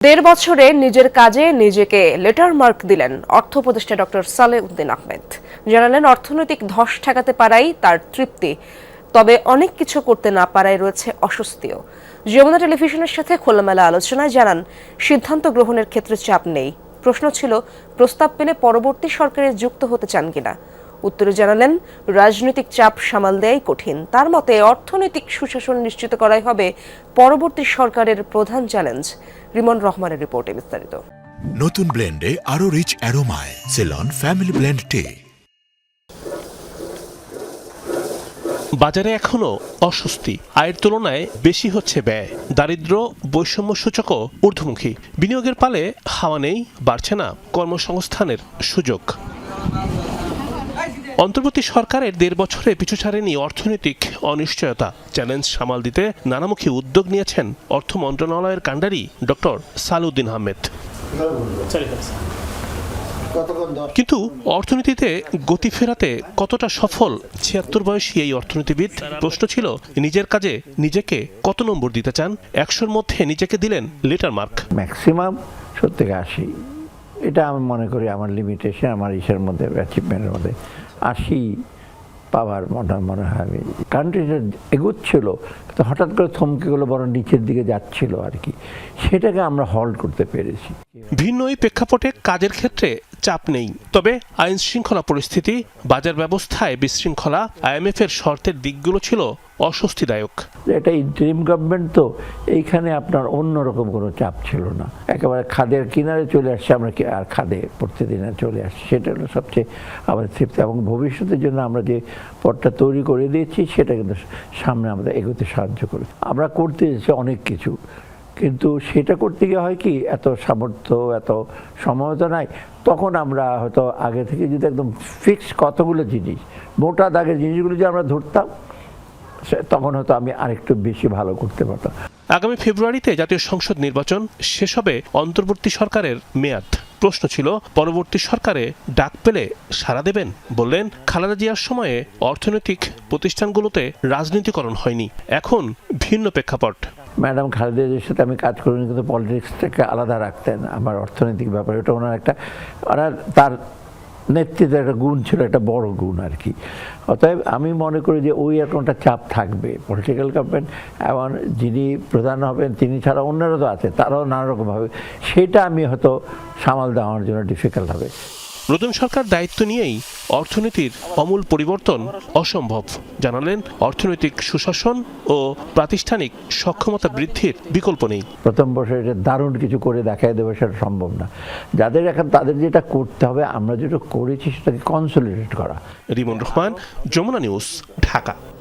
দেড় বছরে নিজের কাজে নিজেকে লেটার মার্ক দিলেন অর্থ উপদেষ্টা ডক্টর সালেউদ্দিন আহমেদ। জানালেন, অর্থনৈতিক ধস ঠেকাতে পারাই তার তৃপ্তি, তবে অনেক কিছু করতে না পারায় রয়েছে অস্বস্তিও। যমুনা টেলিভিশনের সাথে খোলামেলা আলোচনায় জানান, সিদ্ধান্ত গ্রহণের ক্ষেত্রে চাপ নেই। প্রশ্ন ছিল, প্রস্তাব পেলে পরবর্তী সরকারে যুক্ত হতে চান কিনা। উত্তরে জানালেন, রাজনৈতিক চাপ সামাল দেয়াই কঠিন। তার মতে, অর্থনৈতিক সুশাসন নিশ্চিত করাই হবে পরবর্তী সরকারের প্রধান চ্যালেঞ্জ। রিমন রহমানের রিপোর্টে বিস্তারিত। নতুন ব্লেন্ডে আরো রিচ অ্যারোমায় সেলন ফ্যামিলি ব্লেন্ড টে। বাজারে এখনো অস্বস্তি, আয়ের তুলনায় বেশি হচ্ছে ব্যয়, দারিদ্র্য, বৈষম্য সূচকও ঊর্ধ্বমুখী। বিনিয়োগের পালে হাওয়া নেই, বাড়ছে না কর্মসংস্থানের সুযোগ। অন্তর্বর্তী সরকারের দেড় বছরে পিছু ছাড়েনি অর্থনৈতিক অনিশ্চয়তা। চ্যালেঞ্জ সামাল দিতে নানামুখী উদ্যোগ নিয়েছেন অর্থ মন্ত্রণালয়ের কাণ্ডারি ডক্টর সালেউদ্দিন আহমেদ। কিন্তু অর্থনীতিতে গতি ফেরাতে কতটা সফল ৭৬ বয়সী এই অর্থনীতিবিদ? প্রশ্ন ছিল, নিজের কাজে নিজেকে কত নম্বর দিতে চান? ১০০-র মধ্যে নিজেকে দিলেন লেটার মার্ক। ম্যাক্সিমাম ৭০ থেকে ৮০, এটা আমি মনে করি আমার লিমিটেশন, আমার ইসের মধ্যে, অ্যাচিভমেন্টের মধ্যে ৮০ পাওয়ার মনে হয়। আমি কান্ট্রিটা এগোচ্ছিল, তো হঠাৎ করে থমকে গেলো, বরং নিচের দিকে যাচ্ছিল আর কি, সেটাকে আমরা হল্ড করতে পেরেছি। ভিন্ন এই প্রেক্ষাপটে কাজের ক্ষেত্রে চাপ নেই, তবে আইন শৃঙ্খলা পরিস্থিতি, বাজার ব্যবস্থায় বিশৃঙ্খলা, IMF এর শর্তের দিকগুলো ছিল অস্বস্তিদায়ক। এটা ইন্টারিম গভর্নমেন্ট, তো এইখানে আপনার অন্যরকম কোনো চাপ ছিল না। একেবারে খাদের কিনারে চলে আসছে, আমরা কি আর খাদে প্রতিদিনে চলে আসছি, সেটা হলো সবচেয়ে আমাদের তৃপ্তি। এবং ভবিষ্যতের জন্য আমরা যে পথটা তৈরি করে দিয়েছি, সেটা কিন্তু সামনে আমাদের এগোতে সাহায্য করে। আমরা করতে এসেছি অনেক কিছু, কিন্তু সেটা করতে গিয়ে হয় কি, এত সামর্থ্য, এত সময় তো নাই। তখন আমরা হয়তো আগে থেকে যদি একদম ফিক্স কতগুলো জিনিস, মোটা দাগের জিনিসগুলো যে আমরা ধরতাম, তখন হয়তো আমি আরেকটু বেশি ভালো করতে পারতাম। আগামী ফেব্রুয়ারিতে জাতীয় সংসদ নির্বাচন শেষ হবে অন্তর্বর্তী সরকারের মেয়াদ। প্রশ্ন ছিল, পরবর্তী সরকারে ডাক পেলে সাড়া দেবেন? বললেন, খালেদা জিয়ার সময়ে অর্থনৈতিক প্রতিষ্ঠানগুলোতে রাজনীতিকরণ হয়নি, এখন ভিন্ন প্রেক্ষাপট। ম্যাডাম খালেদা জিয়ার সাথে আমি কাজ করিনি, কিন্তু পলিটিক্সটাকে আলাদা রাখতেন। আমার অর্থনৈতিক ব্যাপারে ওটা ওনার একটা, ওনার তার নেতৃত্বের একটা গুণ ছিল, একটা বড় গুণ আর কি। অতএব আমি মনে করি যে ওই একটা চাপ থাকবে পলিটিক্যাল গভর্নমেন্ট, এবং যিনি প্রধান হবেন তিনি ছাড়া অন্যরা তো আছে, তারাও নানা রকমভাবে, সেটা আমি হয়তো সামাল দেওয়ার জন্য ডিফিকাল্ট হবে। নতুন সরকার দায়িত্ব নিয়েই অর্থনীতির আমূল পরিবর্তন অসম্ভব। জানালেন, অর্থনৈতিক সুশাসন ও প্রাতিষ্ঠানিক সক্ষমতা বৃদ্ধির বিকল্প নেই। প্রথম বছর এটা দারুণ কিছু করে দেখাই দেবে, সেটা সম্ভব না। যাদের এখন তাদের যেটা করতে হবে, আমরা যেটা করেছি সেটাকে কনসলিডেট করা। রিমন রহমান, যমুনা নিউজ, ঢাকা।